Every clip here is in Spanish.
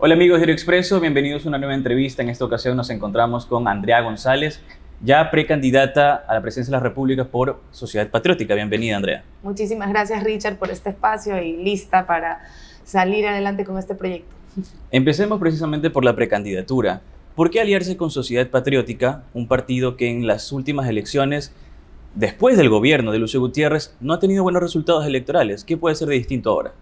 Hola amigos de Diario Expreso, bienvenidos a una nueva entrevista. En esta ocasión nos encontramos con Andrea González, ya precandidata a la presidencia de la República por Sociedad Patriótica. Bienvenida, Andrea. Muchísimas gracias, Richard, por este espacio y lista para salir adelante con este proyecto. Empecemos precisamente por la precandidatura. ¿Por qué aliarse con Sociedad Patriótica, un partido que en las últimas elecciones, después del gobierno de Lucio Gutiérrez, no ha tenido buenos resultados electorales? ¿Qué puede ser de distinto ahora?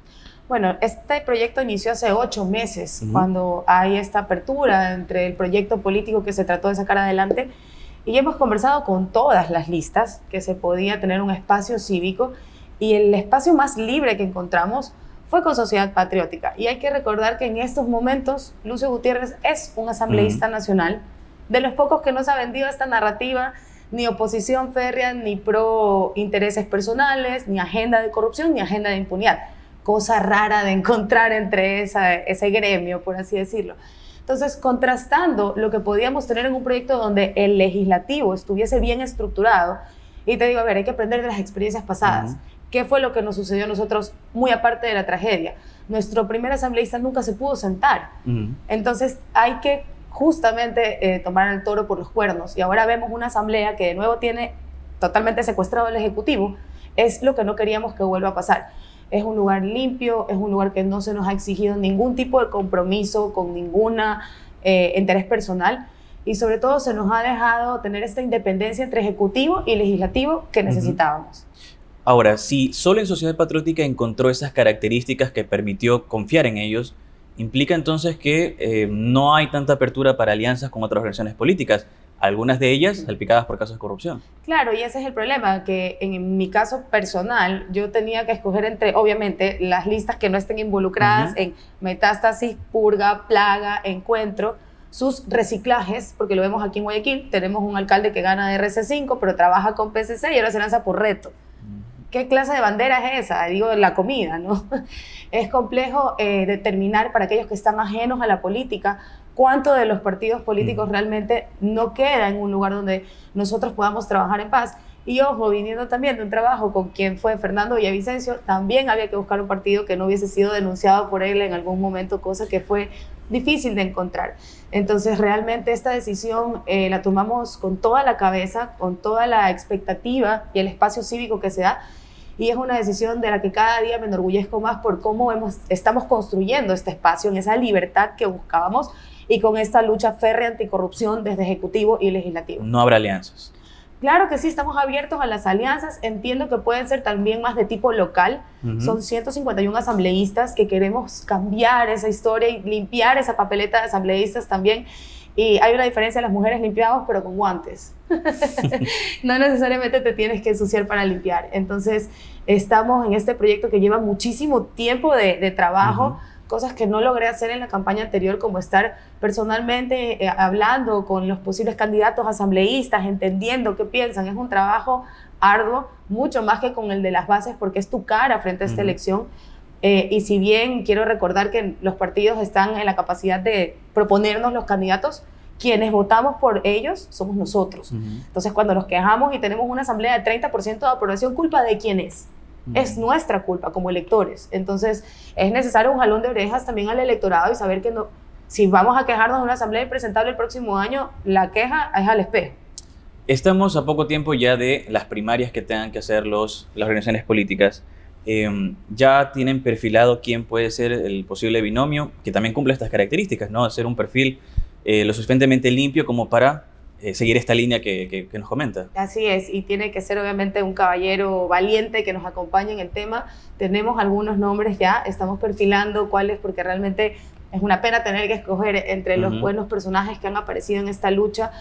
Bueno, este proyecto inició hace 8 meses, cuando hay esta apertura entre el proyecto político que se trató de sacar adelante, y hemos conversado con todas las listas que se podía tener un espacio cívico, y el espacio más libre que encontramos fue con Sociedad Patriótica. Y hay que recordar que en estos momentos Lucio Gutiérrez es un asambleísta nacional, de los pocos que no se ha vendido esta narrativa, ni oposición férrea, ni pro intereses personales, ni agenda de corrupción, ni agenda de impunidad. Cosa rara de encontrar entre ese gremio, por así decirlo. Entonces, contrastando lo que podíamos tener en un proyecto donde el legislativo estuviese bien estructurado, y te digo, a ver, hay que aprender de las experiencias pasadas. ¿Qué fue lo que nos sucedió a nosotros muy aparte de la tragedia? Nuestro primer asambleísta nunca se pudo sentar. Entonces, hay que justamente tomar el toro por los cuernos. Y ahora vemos una asamblea que de nuevo tiene totalmente secuestrado el Ejecutivo. Es lo que no queríamos que vuelva a pasar. Es un lugar limpio, es un lugar que no se nos ha exigido ningún tipo de compromiso con ninguna interés personal, y sobre todo se nos ha dejado tener esta independencia entre ejecutivo y legislativo que necesitábamos. Ahora, si solo en Sociedad Patriótica encontró esas características que permitió confiar en ellos, implica entonces que no hay tanta apertura para alianzas con otras organizaciones políticas, algunas de ellas salpicadas por casos de corrupción. Claro, y ese es el problema, que en mi caso personal yo tenía que escoger entre, obviamente, las listas que no estén involucradas en metástasis, purga, plaga, encuentro, sus reciclajes, porque lo vemos aquí en Guayaquil, tenemos un alcalde que gana de RC5, pero trabaja con PCC y ahora se lanza por reto. ¿Qué clase de bandera es esa? Digo, la comida, ¿no? Es complejo determinar para aquellos que están ajenos a la política cuánto de los partidos políticos realmente no queda en un lugar donde nosotros podamos trabajar en paz. Y ojo, viniendo también de un trabajo con quien fue Fernando Villavicencio, también había que buscar un partido que no hubiese sido denunciado por él en algún momento, cosa que fue difícil de encontrar. Entonces, realmente esta decisión la tomamos con toda la cabeza, con toda la expectativa y el espacio cívico que se da, y es una decisión de la que cada día me enorgullezco más por cómo estamos construyendo este espacio en esa libertad que buscábamos y con esta lucha férrea anticorrupción desde Ejecutivo y Legislativo. No habrá alianzas. Claro que sí, estamos abiertos a las alianzas. Entiendo que pueden ser también más de tipo local. Son 151 asambleístas que queremos cambiar esa historia y limpiar esa papeleta de asambleístas también. Y hay una diferencia, las mujeres limpiamos pero con guantes. No necesariamente te tienes que ensuciar para limpiar. Entonces estamos en este proyecto que lleva muchísimo tiempo de trabajo, cosas que no logré hacer en la campaña anterior, como estar personalmente hablando con los posibles candidatos asambleístas, entendiendo qué piensan. Es un trabajo arduo, mucho más que con el de las bases, porque es tu cara frente a esta elección. Y si bien quiero recordar que los partidos están en la capacidad de proponernos los candidatos, quienes votamos por ellos somos nosotros. Entonces, cuando nos quejamos y tenemos una asamblea de 30% de aprobación, ¿culpa de quién es? Es nuestra culpa como electores. Entonces, es necesario un jalón de orejas también al electorado y saber que no, si vamos a quejarnos de una asamblea impresentable el próximo año, la queja es al espejo. Estamos a poco tiempo ya de las primarias que tengan que hacer las organizaciones políticas. Ya tienen perfilado quién puede ser el posible binomio que también cumpla estas características, ¿no? Hacer un perfil lo suficientemente limpio como para seguir esta línea que nos comenta. Así es, y tiene que ser obviamente un caballero valiente que nos acompañe en el tema. Tenemos algunos nombres ya, estamos perfilando cuáles, porque realmente es una pena tener que escoger entre los buenos personajes que han aparecido en esta lucha.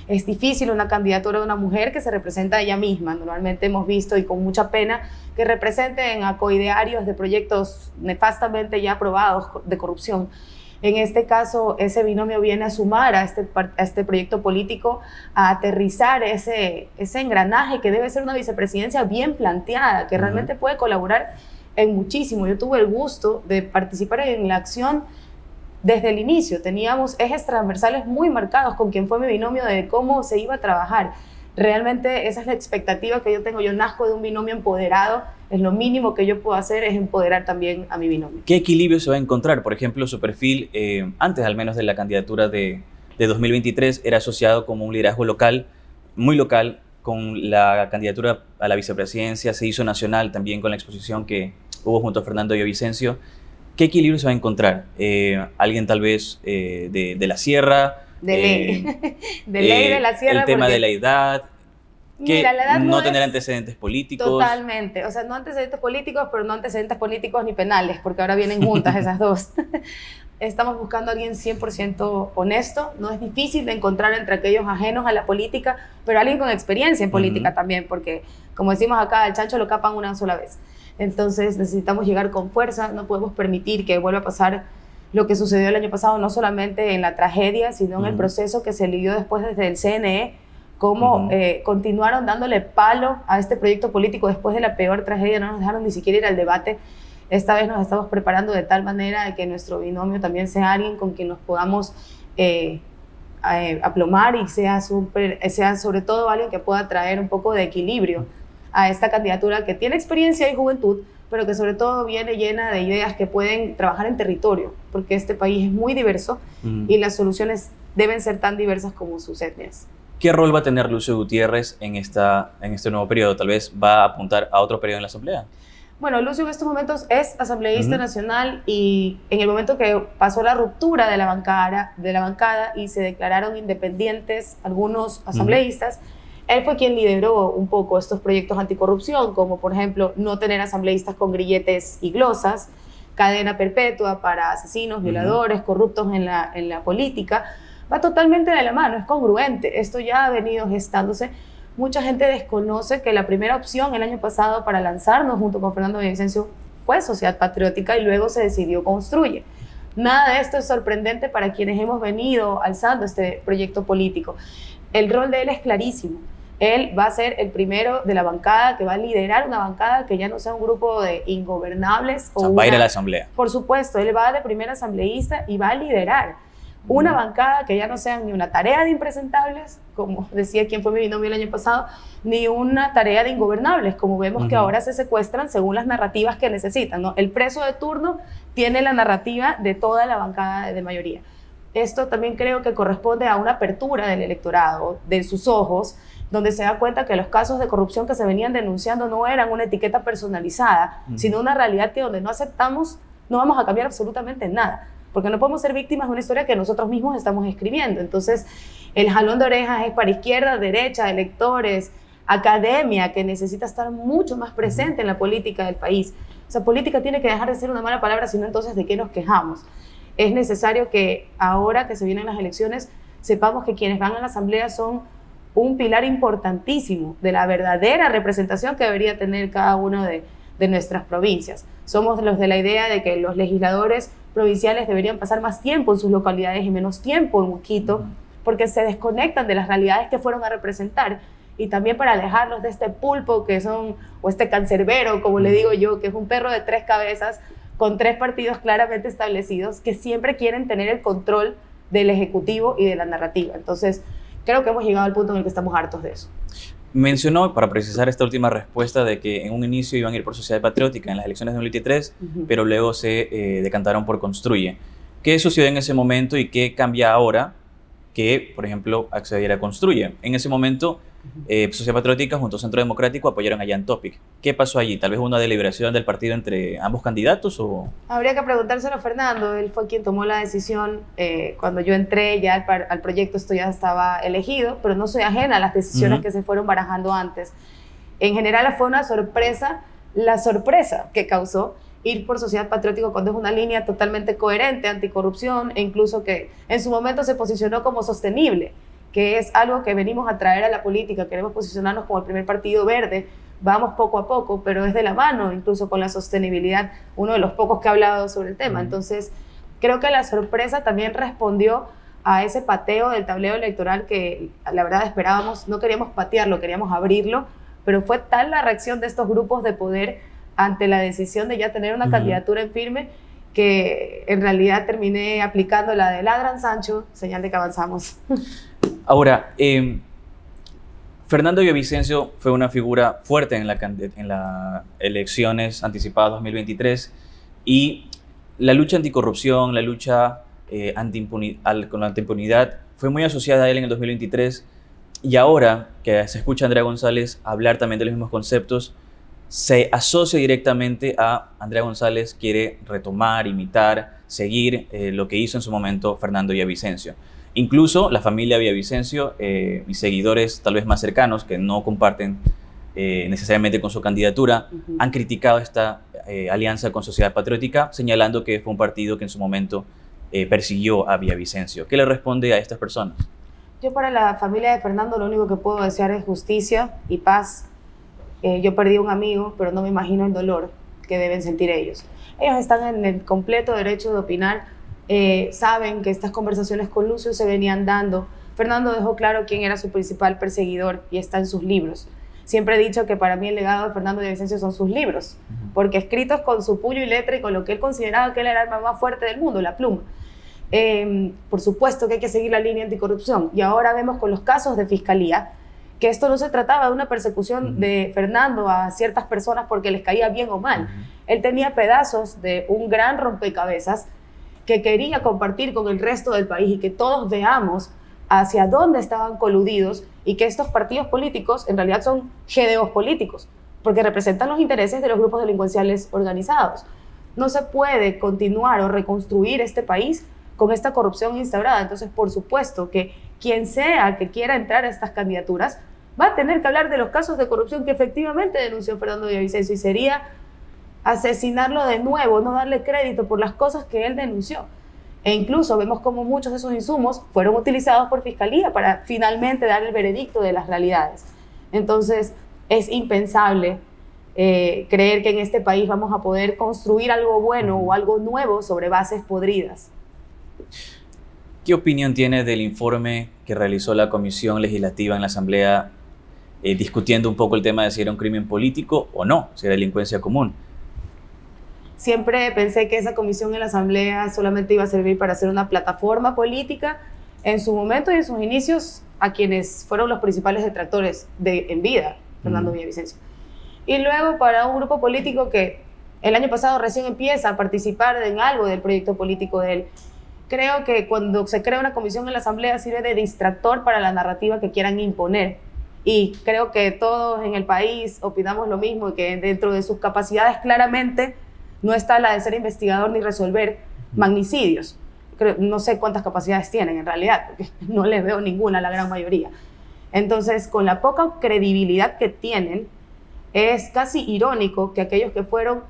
Es difícil una candidatura de una mujer que se representa a ella misma. Normalmente hemos visto, y con mucha pena, que representen a coidearios de proyectos nefastamente ya aprobados de corrupción. En este caso, ese binomio viene a sumar a este proyecto político, a aterrizar ese engranaje que debe ser una vicepresidencia bien planteada, que realmente puede colaborar en muchísimo. Yo tuve el gusto de participar en la acción desde el inicio. Teníamos ejes transversales muy marcados con quien fue mi binomio de cómo se iba a trabajar. Realmente esa es la expectativa que yo tengo. Yo nazco de un binomio empoderado. Es lo mínimo que yo puedo hacer es empoderar también a mi binomio. ¿Qué equilibrio se va a encontrar? Por ejemplo, su perfil, antes al menos de la candidatura de 2023, era asociado como un liderazgo local, muy local. Con la candidatura a la vicepresidencia se hizo nacional también con la exposición que hubo junto a Fernando Villavicencio. ¿Qué equilibrio se va a encontrar? ¿Alguien tal vez de la sierra? De ley. De ley de la sierra. El tema de la edad. Mira, la edad no tener antecedentes políticos. Totalmente. O sea, no antecedentes políticos, pero no antecedentes políticos ni penales, porque ahora vienen juntas esas dos. Estamos buscando a alguien 100% honesto. No es difícil de encontrar entre aquellos ajenos a la política, pero alguien con experiencia en política también, porque, como decimos acá, el chancho lo capan una sola vez. Entonces necesitamos llegar con fuerza. No podemos permitir que vuelva a pasar lo que sucedió el año pasado, no solamente en la tragedia, sino en el proceso que se lidió después desde el CNE, cómo continuaron dándole palo a este proyecto político después de la peor tragedia, no nos dejaron ni siquiera ir al debate. Esta vez nos estamos preparando de tal manera de que nuestro binomio también sea alguien con quien nos podamos aplomar y sea sobre todo alguien que pueda traer un poco de equilibrio a esta candidatura que tiene experiencia y juventud, pero que sobre todo viene llena de ideas que pueden trabajar en territorio, porque este país es muy diverso y las soluciones deben ser tan diversas como sus etnias. ¿Qué rol va a tener Lucio Gutiérrez en este nuevo periodo? ¿Tal vez va a apuntar a otro periodo en la Asamblea? Bueno, Lucio en estos momentos es asambleísta nacional y en el momento que pasó la ruptura de la bancada y se declararon independientes algunos asambleístas, él fue quien lideró un poco estos proyectos anticorrupción, como por ejemplo no tener asambleístas con grilletes y glosas, cadena perpetua para asesinos, violadores, corruptos en la política. Va totalmente de la mano, es congruente. Esto ya ha venido gestándose. Mucha gente desconoce que la primera opción el año pasado para lanzarnos junto con Fernando Villavicencio fue Sociedad Patriótica y luego se decidió Construye. Nada de esto es sorprendente para quienes hemos venido alzando este proyecto político. El rol de él es clarísimo. Él va a ser el primero de la bancada que va a liderar una bancada que ya no sea un grupo de ingobernables. Va a ir a la asamblea. Por supuesto, él va de primer asambleísta y va a liderar una bancada que ya no sea ni una tarea de impresentables, como decía quien fue mi binomio el año pasado, ni una tarea de ingobernables, como vemos que ahora se secuestran según las narrativas que necesitan, ¿no? El preso de turno tiene la narrativa de toda la bancada de mayoría. Esto también creo que corresponde a una apertura del electorado, de sus ojos, donde se da cuenta que los casos de corrupción que se venían denunciando no eran una etiqueta personalizada, sino una realidad que donde no aceptamos, no vamos a cambiar absolutamente nada, porque no podemos ser víctimas de una historia que nosotros mismos estamos escribiendo. Entonces, el jalón de orejas es para izquierda, derecha, electores, academia, que necesita estar mucho más presente en la política del país. O sea, política tiene que dejar de ser una mala palabra, sino entonces ¿de qué nos quejamos? Es necesario que ahora que se vienen las elecciones, sepamos que quienes van a la asamblea son un pilar importantísimo de la verdadera representación que debería tener cada uno de nuestras provincias. Somos los de la idea de que los legisladores provinciales deberían pasar más tiempo en sus localidades y menos tiempo en Quito, porque se desconectan de las realidades que fueron a representar, y también para alejarlos de este pulpo que son, o este cancerbero, como le digo yo, que es un perro de 3 cabezas, con 3 partidos claramente establecidos, que siempre quieren tener el control del Ejecutivo y de la narrativa. Entonces, creo que hemos llegado al punto en el que estamos hartos de eso. Mencionó, para precisar esta última respuesta, de que en un inicio iban a ir por Sociedad Patriótica en las elecciones de 2023, pero luego se decantaron por Construye. ¿Qué sucedió en ese momento y qué cambia ahora que, por ejemplo, accediera a Construye? En ese momento, Sociedad Patriótica junto a Centro Democrático apoyaron a Jan Topic. ¿Qué pasó allí? ¿Tal vez una deliberación del partido entre ambos candidatos? ¿O? Habría que preguntárselo a Fernando. Él fue quien tomó la decisión. Cuando yo entré ya al proyecto, esto ya estaba elegido, pero no soy ajena a las decisiones que se fueron barajando antes. En general fue una sorpresa, la sorpresa que causó ir por Sociedad Patriótica cuando es una línea totalmente coherente, anticorrupción, e incluso que en su momento se posicionó como sostenible, que es algo que venimos a traer a la política. Queremos posicionarnos como el primer partido verde, vamos poco a poco, pero es de la mano, incluso con la sostenibilidad, uno de los pocos que ha hablado sobre el tema. Entonces, creo que la sorpresa también respondió a ese pateo del tablero electoral que la verdad esperábamos, no queríamos patearlo, queríamos abrirlo, pero fue tal la reacción de estos grupos de poder ante la decisión de ya tener una candidatura en firme, que en realidad terminé aplicando la de ladran Sancho, señal de que avanzamos. Ahora, Fernando Villavicencio fue una figura fuerte en las elecciones anticipadas 2023 y la lucha anticorrupción, la lucha con la antiimpunidad fue muy asociada a él en el 2023 y ahora que se escucha a Andrea González hablar también de los mismos conceptos, se asocia directamente a Andrea González quiere retomar, imitar, seguir lo que hizo en su momento Fernando Villavicencio. Incluso la familia Villavicencio y seguidores tal vez más cercanos que no comparten necesariamente con su candidatura han criticado esta alianza con Sociedad Patriótica, señalando que fue un partido que en su momento persiguió a Villavicencio. ¿Qué le responde a estas personas? Yo para la familia de Fernando lo único que puedo desear es justicia y paz. Yo perdí un amigo, pero no me imagino el dolor que deben sentir ellos. Ellos están en el completo derecho de opinar, saben que estas conversaciones con Lucio se venían dando. Fernando dejó claro quién era su principal perseguidor y está en sus libros. Siempre he dicho que para mí el legado de Fernando Villavicencio son sus libros, porque escritos con su puño y letra y con lo que él consideraba que él era el arma más fuerte del mundo, la pluma. Por supuesto que hay que seguir la línea anticorrupción y ahora vemos con los casos de fiscalía que esto no se trataba de una persecución de Fernando a ciertas personas porque les caía bien o mal. Él tenía pedazos de un gran rompecabezas que quería compartir con el resto del país y que todos veamos hacia dónde estaban coludidos y que estos partidos políticos en realidad son GDOs políticos porque representan los intereses de los grupos delincuenciales organizados. No se puede continuar o reconstruir este país con esta corrupción instaurada. Entonces, por supuesto que quien sea que quiera entrar a estas candidaturas va a tener que hablar de los casos de corrupción que efectivamente denunció Fernando Villavicencio y sería asesinarlo de nuevo, no darle crédito por las cosas que él denunció. E incluso vemos como muchos de esos insumos fueron utilizados por Fiscalía para finalmente dar el veredicto de las realidades. Entonces, es impensable creer que en este país vamos a poder construir algo bueno o algo nuevo sobre bases podridas. ¿Qué opinión tiene del informe que realizó la Comisión Legislativa en la Asamblea discutiendo un poco el tema de si era un crimen político o no, si era delincuencia común? Siempre pensé que esa comisión en la Asamblea solamente iba a servir para hacer una plataforma política en su momento y en sus inicios a quienes fueron los principales detractores en vida, Fernando Villavicencio. Y luego para un grupo político que el año pasado recién empieza a participar en algo del proyecto político de él. Creo que cuando se crea una comisión en la Asamblea sirve de distractor para la narrativa que quieran imponer. Y creo que todos en el país opinamos lo mismo, que dentro de sus capacidades claramente no está la de ser investigador ni resolver magnicidios. No sé cuántas capacidades tienen en realidad, porque no les veo ninguna a la gran mayoría. Entonces, con la poca credibilidad que tienen, es casi irónico que aquellos que fueron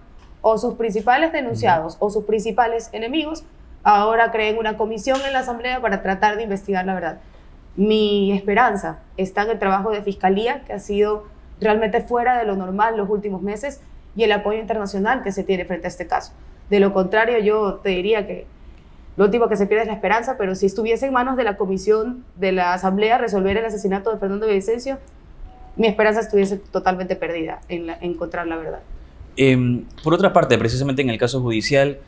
o sus principales denunciados o sus principales enemigos ahora creen una comisión en la Asamblea para tratar de investigar la verdad. Mi esperanza está en el trabajo de Fiscalía, que ha sido realmente fuera de lo normal los últimos meses, y el apoyo internacional que se tiene frente a este caso. De lo contrario, yo te diría que lo último que se pierde es la esperanza, pero si estuviese en manos de la comisión de la Asamblea resolver el asesinato de Fernando Villavicencio, mi esperanza estuviese totalmente perdida en encontrar la verdad. Por otra parte, precisamente en el caso judicial,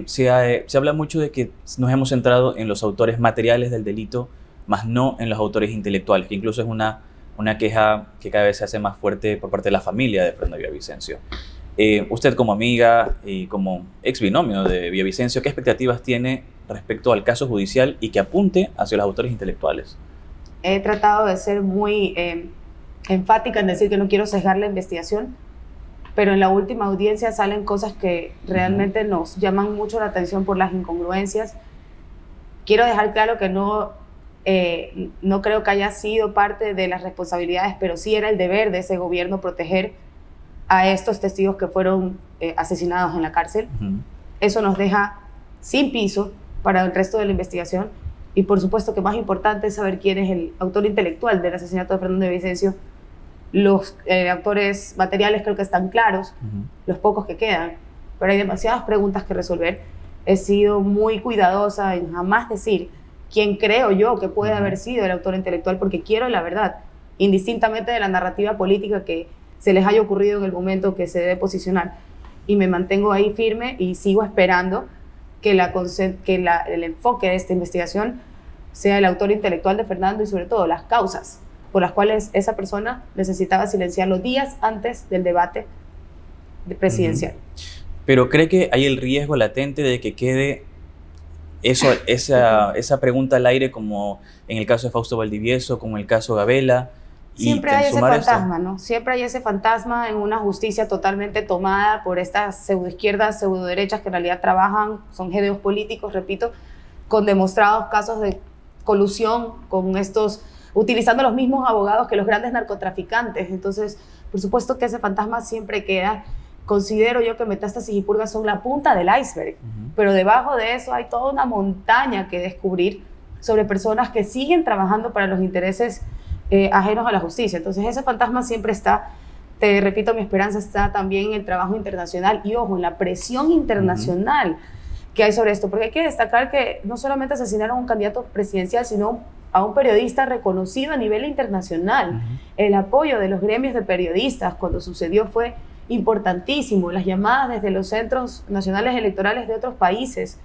se habla mucho de que nos hemos centrado en los autores materiales del delito, más no en los autores intelectuales, que incluso es una queja que cada vez se hace más fuerte por parte de la familia de Fernando Villavicencio. Usted como amiga y como ex binomio de Villavicencio, ¿qué expectativas tiene respecto al caso judicial y que apunte hacia los autores intelectuales? He tratado de ser muy enfática en decir que no quiero sesgar la investigación, pero en la última audiencia salen cosas que realmente nos llaman mucho la atención por las incongruencias. Quiero dejar claro que no creo que haya sido parte de las responsabilidades, pero sí era el deber de ese gobierno proteger a estos testigos que fueron asesinados en la cárcel. Eso nos deja sin piso para el resto de la investigación y por supuesto que más importante es saber quién es el autor intelectual del asesinato de Fernando Villavicencio. Los autores materiales creo que están claros, los pocos que quedan, pero hay demasiadas preguntas que resolver. He sido muy cuidadosa en jamás decir quién creo yo que puede haber sido el autor intelectual, porque quiero la verdad, indistintamente de la narrativa política que se les haya ocurrido en el momento que se debe posicionar. Y me mantengo ahí firme y sigo esperando que el enfoque de esta investigación sea el autor intelectual de Fernando y sobre todo las causas por las cuales esa persona necesitaba silenciarlo días antes del debate presidencial. Pero ¿cree que hay el riesgo latente de que quede esa pregunta al aire, como en el caso de Fausto Valdivieso, como en el caso de Gabela? Siempre hay ese fantasma, ¿no? Siempre hay ese fantasma en una justicia totalmente tomada por estas pseudoizquierdas, pseudoderechas que en realidad trabajan, son GDOs políticos, repito, con demostrados casos de colusión con estos, utilizando los mismos abogados que los grandes narcotraficantes. Entonces, por supuesto que ese fantasma siempre queda. Considero yo que Metástasis y Purga son la punta del iceberg, pero debajo de eso hay toda una montaña que descubrir sobre personas que siguen trabajando para los intereses ajenos a la justicia. Entonces ese fantasma siempre está. Te repito, mi esperanza está también en el trabajo internacional y, ojo, en la presión internacional que hay sobre esto, porque hay que destacar que no solamente asesinaron a un candidato presidencial, sino a un periodista reconocido a nivel internacional. El apoyo de los gremios de periodistas cuando sucedió fue importantísimo. Las llamadas desde los centros nacionales electorales de otros países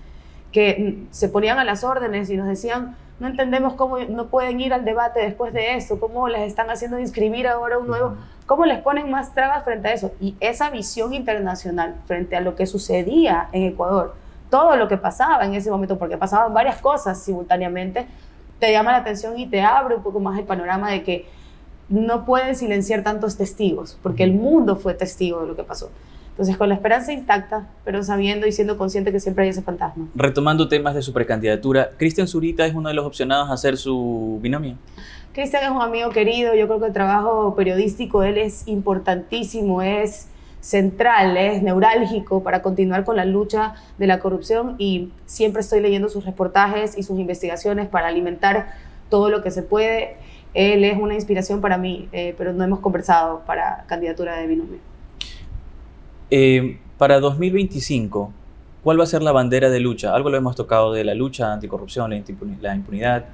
que se ponían a las órdenes y nos decían: no entendemos cómo no pueden ir al debate después de esto, cómo les están haciendo inscribir ahora un nuevo, cómo les ponen más trabas frente a eso. Y esa visión internacional frente a lo que sucedía en Ecuador, todo lo que pasaba en ese momento, porque pasaban varias cosas simultáneamente, te llama la atención y te abre un poco más el panorama de que no pueden silenciar tantos testigos, porque el mundo fue testigo de lo que pasó. Entonces, con la esperanza intacta, pero sabiendo y siendo consciente que siempre hay ese fantasma. Retomando temas de su precandidatura, ¿Cristian Zurita es uno de los opcionados a ser su binomio? Cristian es un amigo querido. Yo creo que el trabajo periodístico de él es importantísimo, es central, es neurálgico para continuar con la lucha de la corrupción, y siempre estoy leyendo sus reportajes y sus investigaciones para alimentar todo lo que se puede. Él es una inspiración para mí, pero no hemos conversado para candidatura de binomio. Para 2025, ¿cuál va a ser la bandera de lucha? Algo lo hemos tocado de la lucha anticorrupción, la impunidad,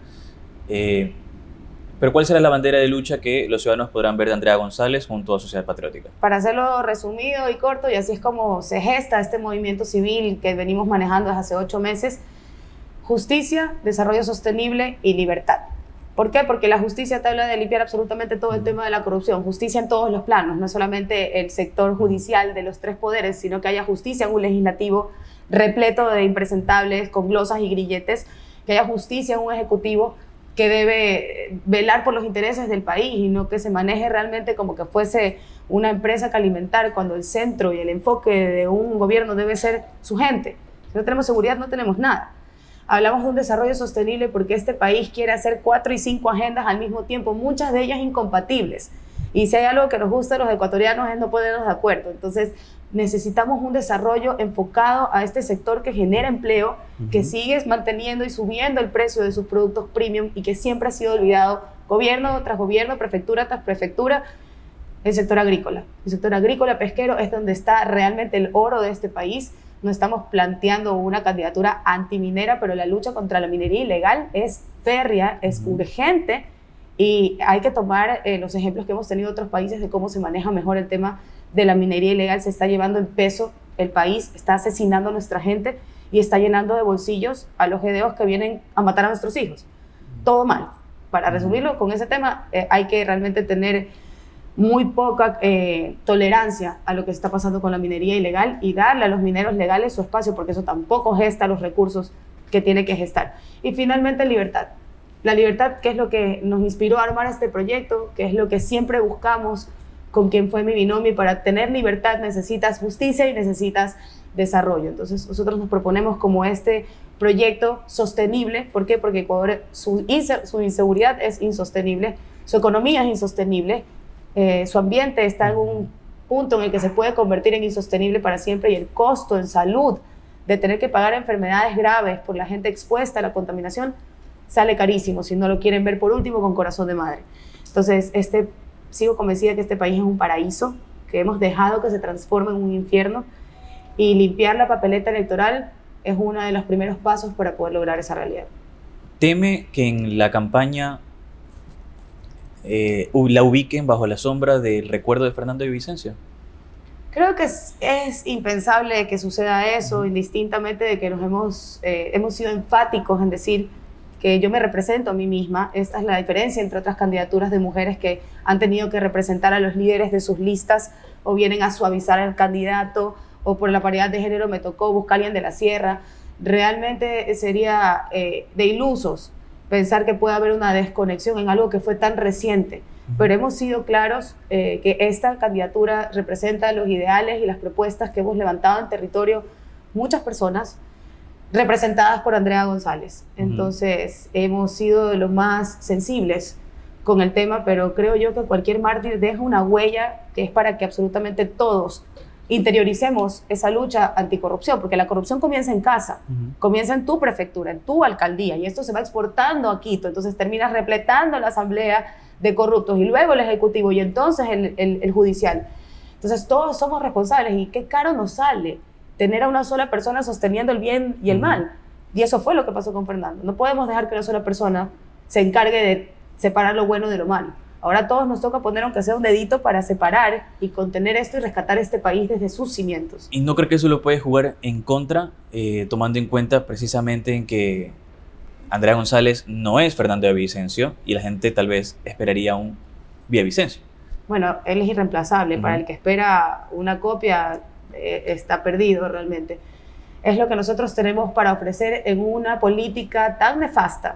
pero ¿cuál será la bandera de lucha que los ciudadanos podrán ver de Andrea González junto a Sociedad Patriótica? Para hacerlo resumido y corto, y así es como se gesta este movimiento civil que venimos manejando desde hace 8 meses: justicia, desarrollo sostenible y libertad. ¿Por qué? Porque la justicia te habla de limpiar absolutamente todo el tema de la corrupción, justicia en todos los planos, no solamente el sector judicial de los 3 poderes, sino que haya justicia en un legislativo repleto de impresentables, con glosas y grilletes, que haya justicia en un ejecutivo que debe velar por los intereses del país y no que se maneje realmente como que fuese una empresa que alimentar, cuando el centro y el enfoque de un gobierno debe ser su gente. Si no tenemos seguridad, no tenemos nada. Hablamos de un desarrollo sostenible porque este país quiere hacer 4 y 5 agendas al mismo tiempo, muchas de ellas incompatibles. Y si hay algo que nos gusta a los ecuatorianos es no ponernos de acuerdo. Entonces necesitamos un desarrollo enfocado a este sector que genera empleo, que sigue manteniendo y subiendo el precio de sus productos premium y que siempre ha sido olvidado, gobierno tras gobierno, prefectura tras prefectura. El sector agrícola. El sector agrícola pesquero es donde está realmente el oro de este país. No estamos planteando una candidatura antiminera, pero la lucha contra la minería ilegal es férrea, es urgente, y hay que tomar los ejemplos que hemos tenido en otros países de cómo se maneja mejor el tema de la minería ilegal. Se está llevando en peso el país, está asesinando a nuestra gente y está llenando de bolsillos a los GDOs que vienen a matar a nuestros hijos. Todo mal. Para resumirlo, con ese tema hay que realmente tener muy poca tolerancia a lo que está pasando con la minería ilegal y darle a los mineros legales su espacio, porque eso tampoco gesta los recursos que tiene que gestar. Y finalmente, libertad. La libertad, que es lo que nos inspiró a armar este proyecto, que es lo que siempre buscamos con quien fue mi binomio. Y para tener libertad necesitas justicia y necesitas desarrollo. Entonces nosotros nos proponemos como este proyecto sostenible. ¿Por qué? Porque Ecuador, su inseguridad es insostenible, su economía es insostenible, su ambiente está en un punto en el que se puede convertir en insostenible para siempre, y el costo en salud de tener que pagar enfermedades graves por la gente expuesta a la contaminación sale carísimo, si no lo quieren ver por último con corazón de madre. Entonces sigo convencida que este país es un paraíso, que hemos dejado que se transforme en un infierno, y limpiar la papeleta electoral es uno de los primeros pasos para poder lograr esa realidad. ¿Teme que en la campaña la ubiquen bajo la sombra del recuerdo de Fernando Villavicencio? Creo que es impensable que suceda eso, indistintamente de que hemos sido enfáticos en decir que yo me represento a mí misma. Esta es la diferencia entre otras candidaturas de mujeres que han tenido que representar a los líderes de sus listas o vienen a suavizar al candidato, o por la paridad de género me tocó buscar a alguien de la sierra. Realmente sería de ilusos pensar que puede haber una desconexión en algo que fue tan reciente. Pero hemos sido claros que esta candidatura representa los ideales y las propuestas que hemos levantado en territorio muchas personas, representadas por Andrea González. Entonces, hemos sido de los más sensibles con el tema, pero creo yo que cualquier mártir deja una huella que es para que absolutamente todos interioricemos esa lucha anticorrupción, porque la corrupción comienza en casa, comienza en tu prefectura, en tu alcaldía, y esto se va exportando a Quito, entonces terminas repletando la asamblea de corruptos, y luego el ejecutivo, y entonces el judicial. Entonces todos somos responsables, y qué caro nos sale tener a una sola persona sosteniendo el bien y el mal. Y eso fue lo que pasó con Fernando. No podemos dejar que una sola persona se encargue de separar lo bueno de lo malo. Ahora a todos nos toca poner aunque sea un dedito para separar y contener esto y rescatar este país desde sus cimientos. ¿Y no creo que eso lo puede jugar en contra, tomando en cuenta precisamente en que Andrea González no es Fernando Villavicencio y la gente tal vez esperaría un Villavicencio? Bueno, él es irreemplazable. Para el que espera una copia, está perdido realmente. Es lo que nosotros tenemos para ofrecer en una política tan nefasta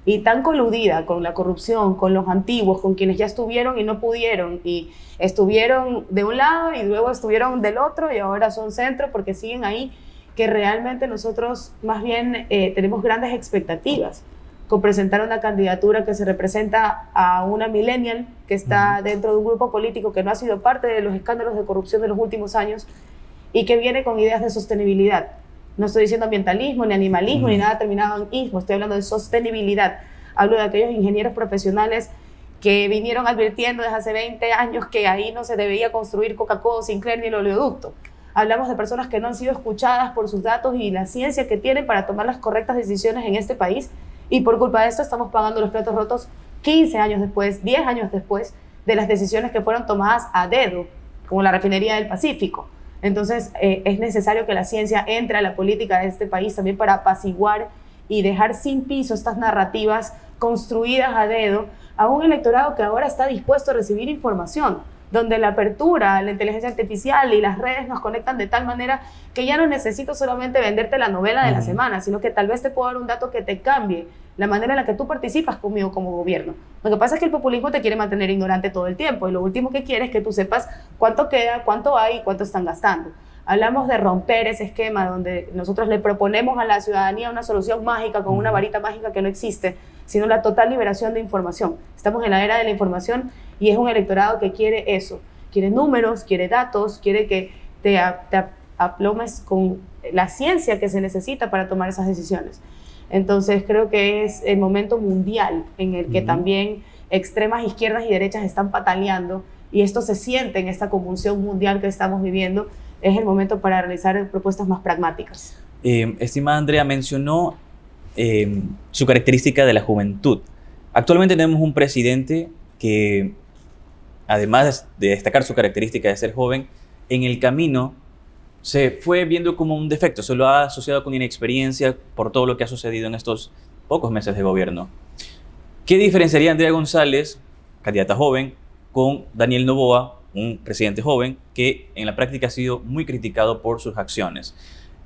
y tan coludida con la corrupción, con los antiguos, con quienes ya estuvieron y no pudieron, y estuvieron de un lado y luego estuvieron del otro y ahora son centro porque siguen ahí, que realmente nosotros más bien tenemos grandes expectativas con presentar una candidatura que se representa a una millennial que está dentro de un grupo político que no ha sido parte de los escándalos de corrupción de los últimos años y que viene con ideas de sostenibilidad. No estoy diciendo ambientalismo, ni animalismo, ni nada terminado en ismo. Estoy hablando de sostenibilidad. Hablo de aquellos ingenieros profesionales que vinieron advirtiendo desde hace 20 años que ahí no se debía construir Coca-Cola, Sinclair ni el oleoducto. Hablamos de personas que no han sido escuchadas por sus datos y la ciencia que tienen para tomar las correctas decisiones en este país. Y por culpa de esto estamos pagando los platos rotos 15 años después, 10 años después de las decisiones que fueron tomadas a dedo, como la refinería del Pacífico. Entonces, es necesario que la ciencia entre a la política de este país también para apaciguar y dejar sin piso estas narrativas construidas a dedo a un electorado que ahora está dispuesto a recibir información, donde la apertura, la inteligencia artificial y las redes nos conectan de tal manera que ya no necesito solamente venderte la novela de la semana, sino que tal vez te puedo dar un dato que te cambie la manera en la que tú participas conmigo como gobierno. Lo que pasa es que el populismo te quiere mantener ignorante todo el tiempo y lo último que quiere es que tú sepas cuánto queda, cuánto hay y cuánto están gastando. Hablamos de romper ese esquema donde nosotros le proponemos a la ciudadanía una solución mágica con una varita mágica que no existe, sino la total liberación de información. Estamos en la era de la información y es un electorado que quiere eso, quiere números, quiere datos, quiere que te aplomes con la ciencia que se necesita para tomar esas decisiones. Entonces creo que es el momento mundial en el que también extremas izquierdas y derechas están pataleando y esto se siente en esta convulsión mundial que estamos viviendo. Es el momento para realizar propuestas más pragmáticas. Estimada Andrea, mencionó su característica de la juventud. Actualmente tenemos un presidente que, además de destacar su característica de ser joven, en el camino se fue viendo como un defecto, se lo ha asociado con inexperiencia por todo lo que ha sucedido en estos pocos meses de gobierno. ¿Qué diferenciaría a Andrea González, candidata joven, con Daniel Noboa, un presidente joven que en la práctica ha sido muy criticado por sus acciones?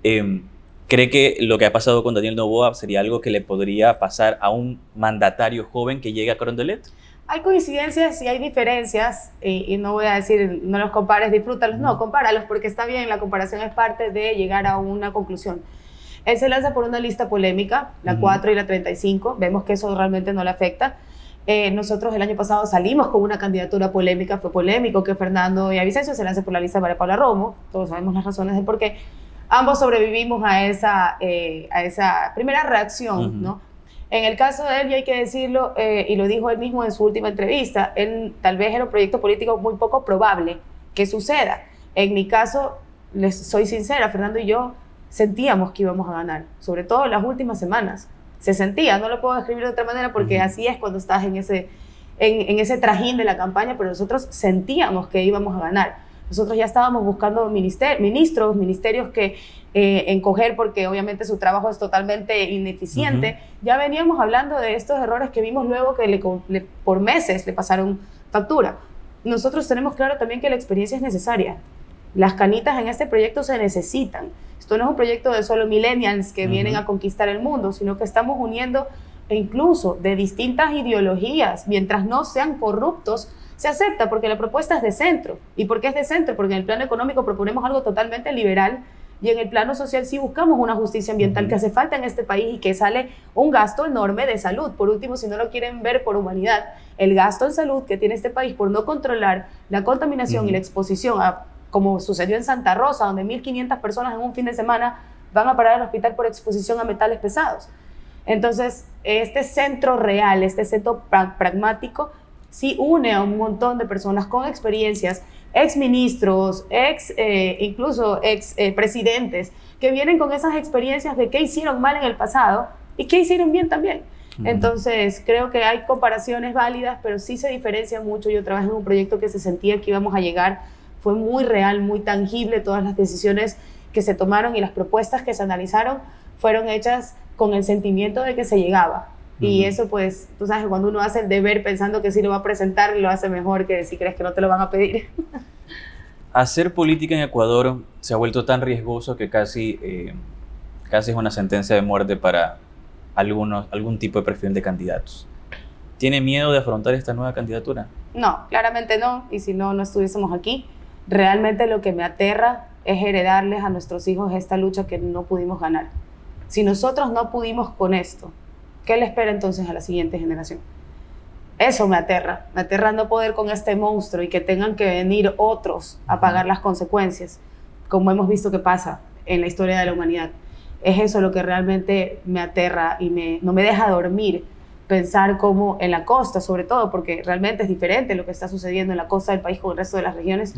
¿Cree que lo que ha pasado con Daniel Noboa sería algo que le podría pasar a un mandatario joven que llegue a Carondelet? Hay coincidencias y hay diferencias, y no voy a decir no los compares, disfrútalos, no, compáralos porque está bien, la comparación es parte de llegar a una conclusión. Él se lanza por una lista polémica, la 4 y la 35, vemos que eso realmente no le afecta. Nosotros el año pasado salimos con una candidatura polémica, fue polémico que Fernando Villavicencio se lance por la lista de María Paula Romo, todos sabemos las razones de por qué. Ambos sobrevivimos a esa primera reacción, ¿no? En el caso de él, y hay que decirlo, y lo dijo él mismo en su última entrevista, él tal vez era un proyecto político muy poco probable que suceda. En mi caso, les soy sincera, Fernando y yo sentíamos que íbamos a ganar, sobre todo en las últimas semanas. Se sentía, no lo puedo describir de otra manera porque así es cuando estás en ese trajín de la campaña, pero nosotros sentíamos que íbamos a ganar. Nosotros ya estábamos buscando ministerios que encoger porque obviamente su trabajo es totalmente ineficiente. Ya veníamos hablando de estos errores que vimos luego que por meses le pasaron factura. Nosotros tenemos claro también que la experiencia es necesaria. Las canitas en este proyecto se necesitan. Esto no es un proyecto de solo millennials que vienen a conquistar el mundo, sino que estamos uniendo incluso de distintas ideologías. Mientras no sean corruptos, se acepta porque la propuesta es de centro. ¿Y por qué es de centro? Porque en el plano económico proponemos algo totalmente liberal y en el plano social sí buscamos una justicia ambiental que hace falta en este país y que sale un gasto enorme de salud. Por último, si no lo quieren ver por humanidad, el gasto en salud que tiene este país por no controlar la contaminación y la exposición, como sucedió en Santa Rosa, donde 1.500 personas en un fin de semana van a parar al hospital por exposición a metales pesados. Entonces, este centro real, este centro pragmático, sí une a un montón de personas con experiencias, exministros, incluso presidentes, que vienen con esas experiencias de qué hicieron mal en el pasado y qué hicieron bien también. Entonces, creo que hay comparaciones válidas, pero sí se diferencia mucho. Yo trabajé en un proyecto que se sentía que íbamos a llegar, fue muy real, muy tangible, todas las decisiones que se tomaron y las propuestas que se analizaron fueron hechas con el sentimiento de que se llegaba. Y eso, pues, tú sabes, cuando uno hace el deber pensando que sí lo va a presentar, lo hace mejor que si crees que no te lo van a pedir. Hacer política en Ecuador se ha vuelto tan riesgoso que casi es una sentencia de muerte para algún tipo de perfil de candidatos. ¿Tiene miedo de afrontar esta nueva candidatura? No, claramente no, y si no, no estuviésemos aquí. Realmente lo que me aterra es heredarles a nuestros hijos esta lucha que no pudimos ganar. Si nosotros no pudimos con esto, ¿qué le espera entonces a la siguiente generación? Eso me aterra no poder con este monstruo y que tengan que venir otros a pagar las consecuencias, como hemos visto que pasa en la historia de la humanidad. Es eso lo que realmente me aterra y no me deja dormir, pensar cómo en la costa, sobre todo, porque realmente es diferente lo que está sucediendo en la costa del país con el resto de las regiones.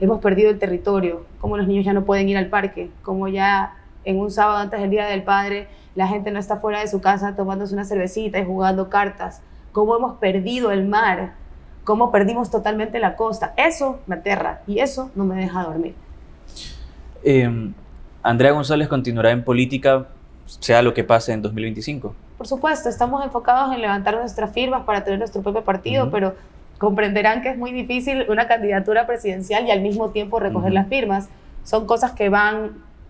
Hemos perdido el territorio, cómo los niños ya no pueden ir al parque, cómo ya en un sábado antes del Día del Padre la gente no está fuera de su casa tomándose una cervecita y jugando cartas, cómo hemos perdido el mar, cómo perdimos totalmente la costa. Eso me aterra y eso no me deja dormir. Andrea González continuará en política, sea lo que pase en 2025. Por supuesto, estamos enfocados en levantar nuestras firmas para tener nuestro propio partido, pero comprenderán que es muy difícil una candidatura presidencial y al mismo tiempo recoger las firmas. Son cosas que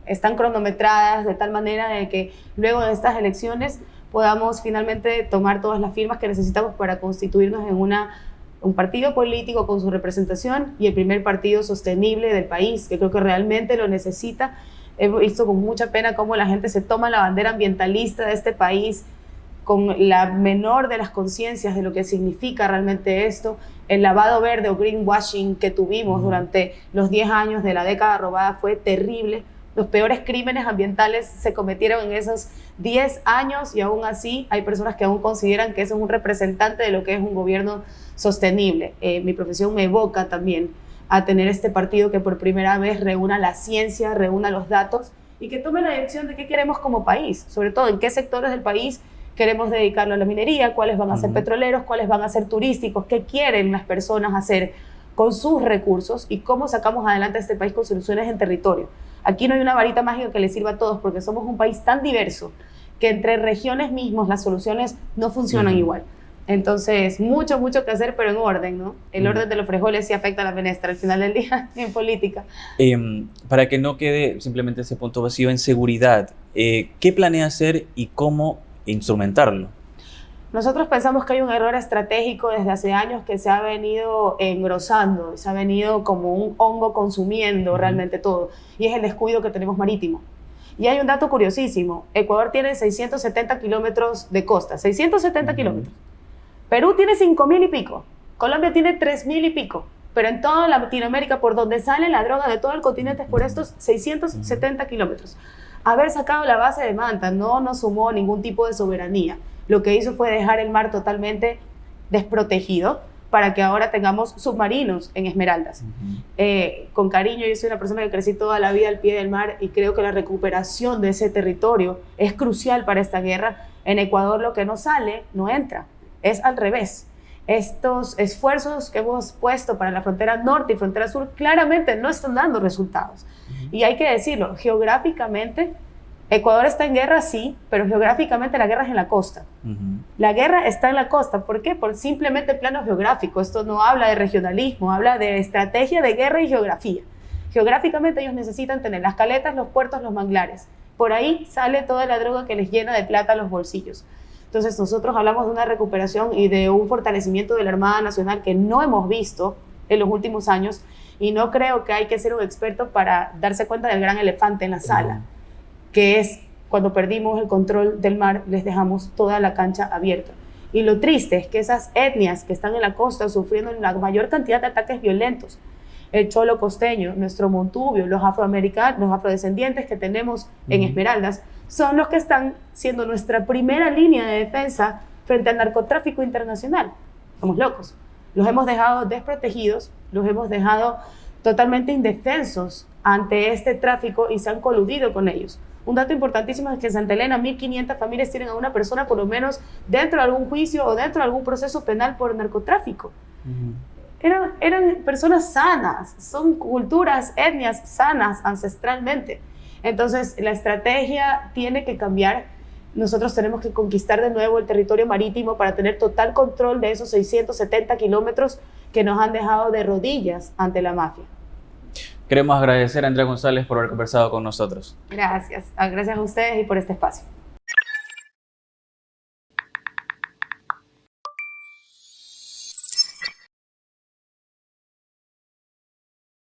están cronometradas de tal manera de que luego de estas elecciones podamos finalmente tomar todas las firmas que necesitamos para constituirnos en un partido político con su representación y el primer partido sostenible del país, que creo que realmente lo necesita. He visto con mucha pena cómo la gente se toma la bandera ambientalista de este país con la menor de las conciencias de lo que significa realmente esto. El lavado verde o greenwashing que tuvimos durante los 10 años de la década robada fue terrible. Los peores crímenes ambientales se cometieron en esos 10 años y aún así hay personas que aún consideran que eso es un representante de lo que es un gobierno sostenible. Mi profesión me evoca también a tener este partido que por primera vez reúna la ciencia, reúna los datos y que tome la dirección de qué queremos como país, sobre todo en qué sectores del país queremos dedicarlo a la minería, cuáles van a ser petroleros, cuáles van a ser turísticos, qué quieren las personas hacer con sus recursos y cómo sacamos adelante a este país con soluciones en territorio. Aquí no hay una varita mágica que les sirva a todos porque somos un país tan diverso que entre regiones mismos las soluciones no funcionan igual. Entonces, mucho que hacer, pero en orden, ¿no? El orden de los frijoles sí afecta a la menestra al final del día en política. Para que no quede simplemente ese punto vacío en seguridad, ¿qué planea hacer y cómo instrumentarlo? Nosotros pensamos que hay un error estratégico desde hace años que se ha venido engrosando, se ha venido como un hongo consumiendo realmente todo, y es el descuido que tenemos marítimo. Y hay un dato curiosísimo, Ecuador tiene 670 kilómetros de costa, 670 kilómetros. Perú tiene 5.000 y pico, Colombia tiene 3.000 y pico, pero en toda Latinoamérica, por donde sale la droga de todo el continente, es por estos 670 kilómetros. Haber sacado la base de Manta no nos sumó ningún tipo de soberanía. Lo que hizo fue dejar el mar totalmente desprotegido para que ahora tengamos submarinos en Esmeraldas. Con cariño, yo soy una persona que crecí toda la vida al pie del mar y creo que la recuperación de ese territorio es crucial para esta guerra. En Ecuador lo que no sale, no entra. Es al revés. estos esfuerzos que hemos puesto para la frontera norte y frontera sur claramente no están dando resultados. Y hay que decirlo, geográficamente, Ecuador está en guerra, sí, pero geográficamente la guerra es en la costa. La guerra está en la costa. ¿Por qué? Por simplemente plano geográfico. Esto no habla de regionalismo, habla de estrategia de guerra y geografía. Geográficamente ellos necesitan tener las caletas, los puertos, los manglares. Por ahí sale toda la droga que les llena de plata los bolsillos. Entonces nosotros hablamos de una recuperación y de un fortalecimiento de la Armada Nacional que no hemos visto en los últimos años, y no creo que hay que ser un experto para darse cuenta del gran elefante en la sala, que es cuando perdimos el control del mar, les dejamos toda la cancha abierta. Y lo triste es que esas etnias que están en la costa sufriendo la mayor cantidad de ataques violentos, el cholo costeño, nuestro montubio, los afroamericanos, los afrodescendientes que tenemos en Esmeraldas, son los que están siendo nuestra primera línea de defensa frente al narcotráfico internacional. Somos locos. Los hemos dejado desprotegidos, los hemos dejado totalmente indefensos ante este tráfico y se han coludido con ellos. Un dato importantísimo es que en Santa Elena 1.500 familias tienen a una persona por lo menos dentro de algún juicio o dentro de algún proceso penal por narcotráfico. Eran personas sanas, son culturas, etnias sanas ancestralmente. Entonces la estrategia tiene que cambiar. Nosotros tenemos que conquistar de nuevo el territorio marítimo para tener total control de esos 670 kilómetros que nos han dejado de rodillas ante la mafia. Queremos agradecer a Andrea González por haber conversado con nosotros. Gracias. Gracias a ustedes y por este espacio.